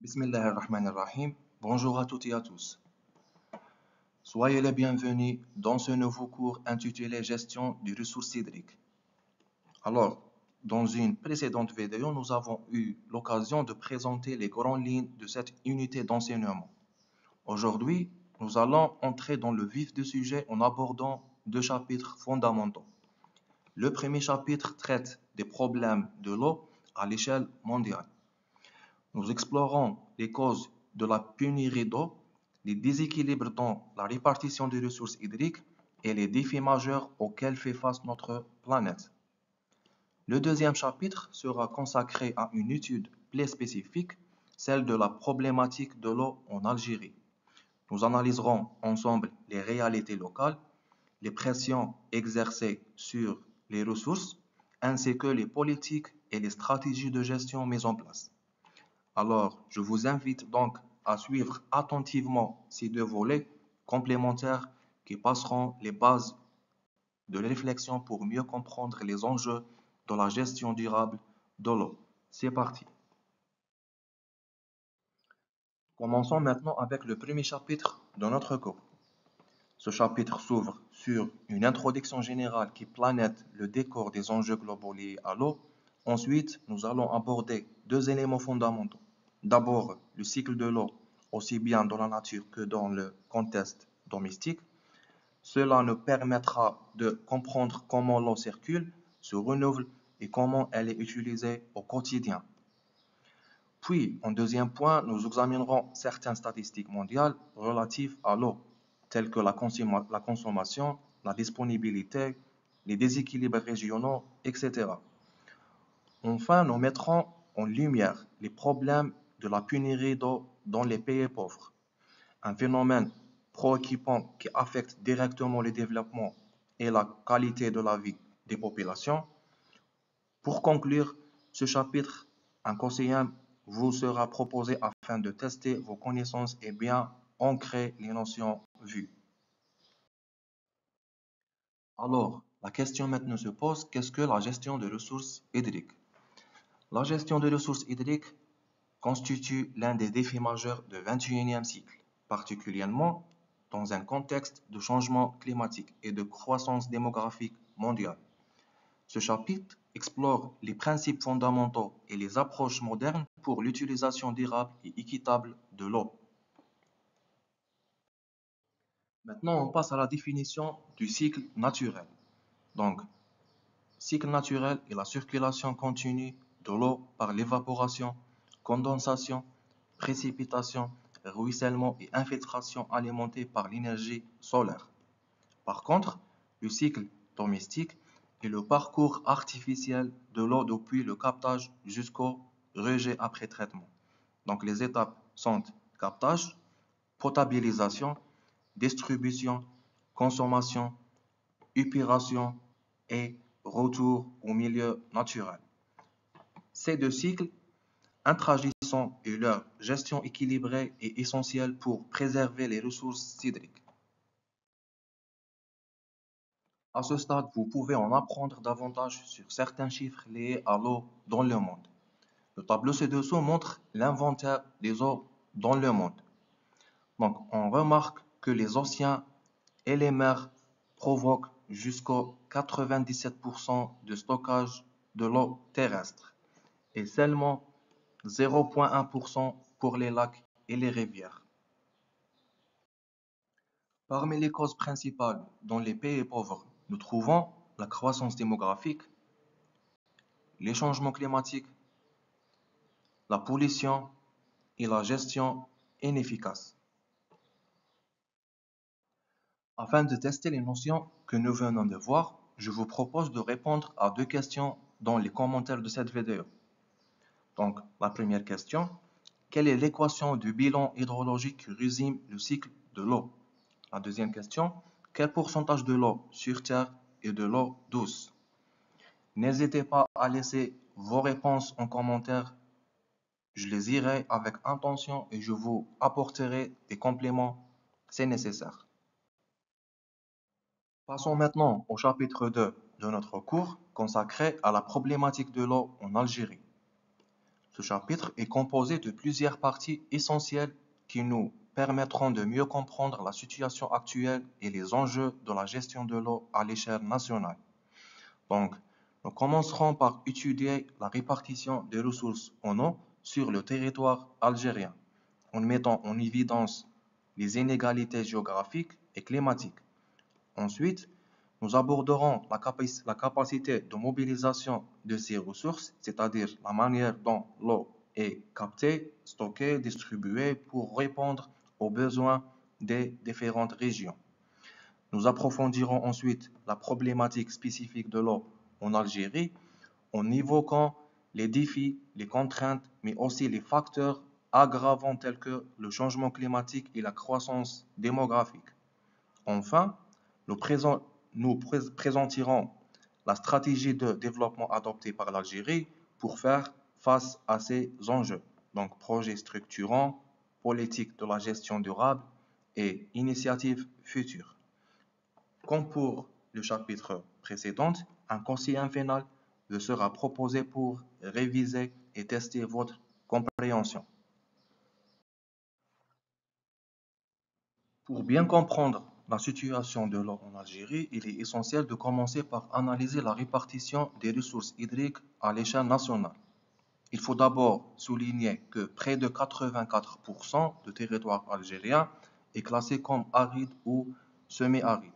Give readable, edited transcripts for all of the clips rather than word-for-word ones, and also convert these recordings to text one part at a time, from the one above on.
Bismillahirrahmanirrahim. Bonjour à toutes et à tous. Soyez les bienvenus dans ce nouveau cours intitulé Gestion des ressources hydriques. Alors, dans une précédente vidéo, nous avons eu l'occasion de présenter les grandes lignes de cette unité d'enseignement. Aujourd'hui, nous allons entrer dans le vif du sujet en abordant deux chapitres fondamentaux. Le premier chapitre traite des problèmes de l'eau à l'échelle mondiale. Nous explorons les causes de la pénurie d'eau, les déséquilibres dans la répartition des ressources hydriques et les défis majeurs auxquels fait face notre planète. Le deuxième chapitre sera consacré à une étude plus spécifique, celle de la problématique de l'eau en Algérie. Nous analyserons ensemble les réalités locales, les pressions exercées sur les ressources, ainsi que les politiques et les stratégies de gestion mises en place. Alors, je vous invite donc à suivre attentivement ces deux volets complémentaires qui passeront les bases de réflexion pour mieux comprendre les enjeux de la gestion durable de l'eau. C'est parti. Commençons maintenant avec le premier chapitre de notre cours. Ce chapitre s'ouvre sur une introduction générale qui planète le décor des enjeux globaux liés à l'eau. Ensuite, nous allons aborder deux éléments fondamentaux. D'abord, le cycle de l'eau, aussi bien dans la nature que dans le contexte domestique. Cela nous permettra de comprendre comment l'eau circule, se renouvelle et comment elle est utilisée au quotidien. Puis, en deuxième point, nous examinerons certaines statistiques mondiales relatives à l'eau, telles que la consommation, la disponibilité, les déséquilibres régionaux, etc. Enfin, nous mettrons en lumière les problèmes de la pénurie d'eau dans les pays pauvres, un phénomène préoccupant qui affecte directement le développement et la qualité de la vie des populations. Pour conclure ce chapitre, un conseiller vous sera proposé afin de tester vos connaissances et bien ancrer les notions vues. Alors, la question maintenant se pose, qu'est-ce que la gestion des ressources hydriques? La gestion des ressources hydriques constitue l'un des défis majeurs du XXIe siècle, particulièrement dans un contexte de changement climatique et de croissance démographique mondiale. Ce chapitre explore les principes fondamentaux et les approches modernes pour l'utilisation durable et équitable de l'eau. Maintenant, on passe à la définition du cycle naturel. Donc, cycle naturel est la circulation continue de l'eau par l'évaporation, condensation, précipitation, ruissellement et infiltration alimentée par l'énergie solaire. Par contre, le cycle domestique est le parcours artificiel de l'eau depuis le captage jusqu'au rejet après traitement. Donc les étapes sont captage, potabilisation, distribution, consommation, épuration et retour au milieu naturel. Ces deux cycles interagissaient et leur gestion équilibrée est essentielle pour préserver les ressources hydriques. À ce stade, vous pouvez en apprendre davantage sur certains chiffres liés à l'eau dans le monde. Le tableau ci-dessous montre l'inventaire des eaux dans le monde. Donc, on remarque que les océans et les mers provoquent jusqu'au 97% de stockage de l'eau terrestre et seulement 0,1% pour les lacs et les rivières. Parmi les causes principales dans les pays pauvres, nous trouvons la croissance démographique, les changements climatiques, la pollution et la gestion inefficace. Afin de tester les notions que nous venons de voir, je vous propose de répondre à deux questions dans les commentaires de cette vidéo. Donc, la première question, quelle est l'équation du bilan hydrologique qui résume le cycle de l'eau? La deuxième question, quel pourcentage de l'eau sur Terre est de l'eau douce? N'hésitez pas à laisser vos réponses en commentaire. Je les lirai avec intention et je vous apporterai des compléments si nécessaire. Passons maintenant au chapitre 2 de notre cours consacré à la problématique de l'eau en Algérie. Ce chapitre est composé de plusieurs parties essentielles qui nous permettront de mieux comprendre la situation actuelle et les enjeux de la gestion de l'eau à l'échelle nationale. Donc, nous commencerons par étudier la répartition des ressources en eau sur le territoire algérien, en mettant en évidence les inégalités géographiques et climatiques. Ensuite, nous aborderons la capacité de mobilisation de ces ressources, c'est-à-dire la manière dont l'eau est captée, stockée, distribuée pour répondre aux besoins des différentes régions. Nous approfondirons ensuite la problématique spécifique de l'eau en Algérie en évoquant les défis, les contraintes, mais aussi les facteurs aggravants tels que le changement climatique et la croissance démographique. Enfin, nous présenterons la stratégie de développement adoptée par l'Algérie pour faire face à ces enjeux. Donc, projets structurants, politique de la gestion durable et initiatives futures. Comme pour le chapitre précédent, un conseiller final vous sera proposé pour réviser et tester votre compréhension. Pour bien comprendre la situation de l'eau en Algérie, il est essentiel de commencer par analyser la répartition des ressources hydriques à l'échelle nationale. Il faut d'abord souligner que près de 84% du territoire algérien est classé comme aride ou semi-aride.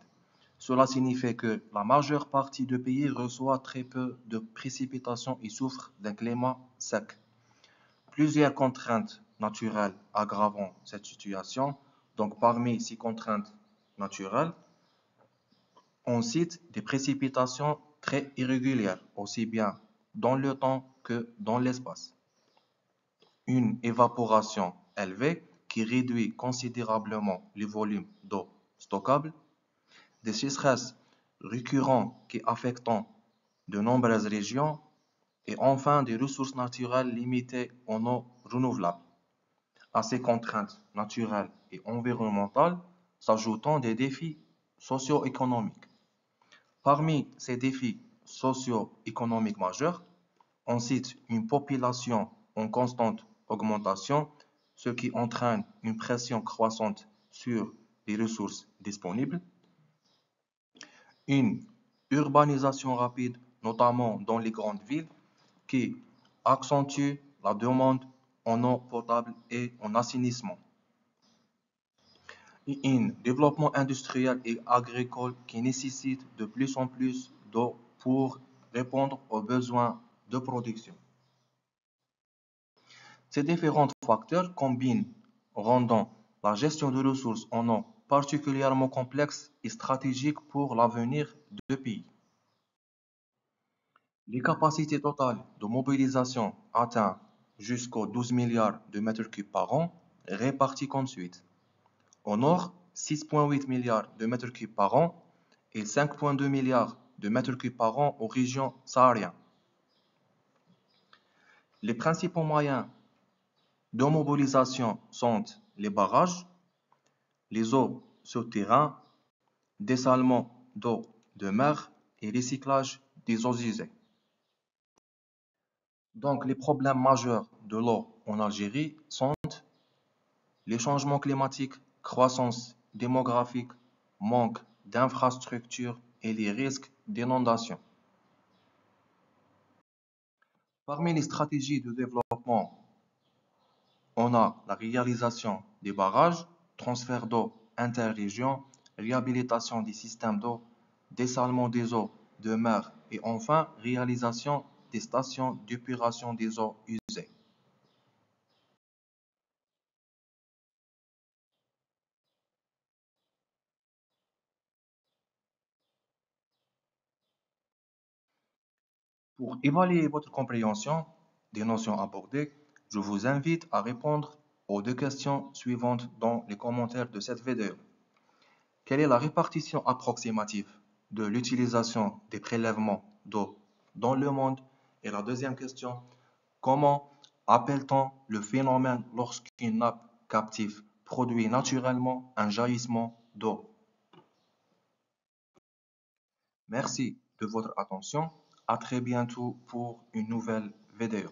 Cela signifie que la majeure partie du pays reçoit très peu de précipitations et souffre d'un climat sec. Plusieurs contraintes naturelles aggravant cette situation. Donc, parmi ces contraintes naturelles, on cite des précipitations très irrégulières, aussi bien dans le temps que dans l'espace. Une évaporation élevée qui réduit considérablement les volumes d'eau stockable, des sécheresses récurrentes qui affectent de nombreuses régions et enfin des ressources naturelles limitées en eau renouvelable. À ces contraintes naturelles et environnementales s'ajoutent des défis socio-économiques. Parmi ces défis socio-économiques majeurs, on cite une population en constante augmentation, ce qui entraîne une pression croissante sur les ressources disponibles, une urbanisation rapide, notamment dans les grandes villes, qui accentue la demande en eau potable et en assainissement. Et un développement industriel et agricole qui nécessite de plus en plus d'eau pour répondre aux besoins de production. Ces différents facteurs combinent, rendant la gestion de ressources en eau particulièrement complexe et stratégique pour l'avenir du pays. Les capacités totales de mobilisation atteignent jusqu'aux 12 milliards de mètres cubes par an, répartis comme suit. Au nord, 6,8 milliards de mètres cubes par an et 5,2 milliards de mètres cubes par an aux régions sahariennes. Les principaux moyens de mobilisation sont les barrages, les eaux souterraines, dessalement d'eau de mer et recyclage des eaux usées. Donc, les problèmes majeurs de l'eau en Algérie sont les changements climatiques, croissance démographique, manque d'infrastructures et les risques d'inondation. Parmi les stratégies de développement, on a la réalisation des barrages, transfert d'eau interrégions, réhabilitation des systèmes d'eau, dessalement des eaux de mer et enfin réalisation des stations d'épuration des eaux usées. Pour évaluer votre compréhension des notions abordées, je vous invite à répondre aux deux questions suivantes dans les commentaires de cette vidéo. Quelle est la répartition approximative de l'utilisation des prélèvements d'eau dans le monde? Et la deuxième question, comment appelle-t-on le phénomène lorsqu'une nappe captive produit naturellement un jaillissement d'eau? Merci de votre attention. À très bientôt pour une nouvelle vidéo.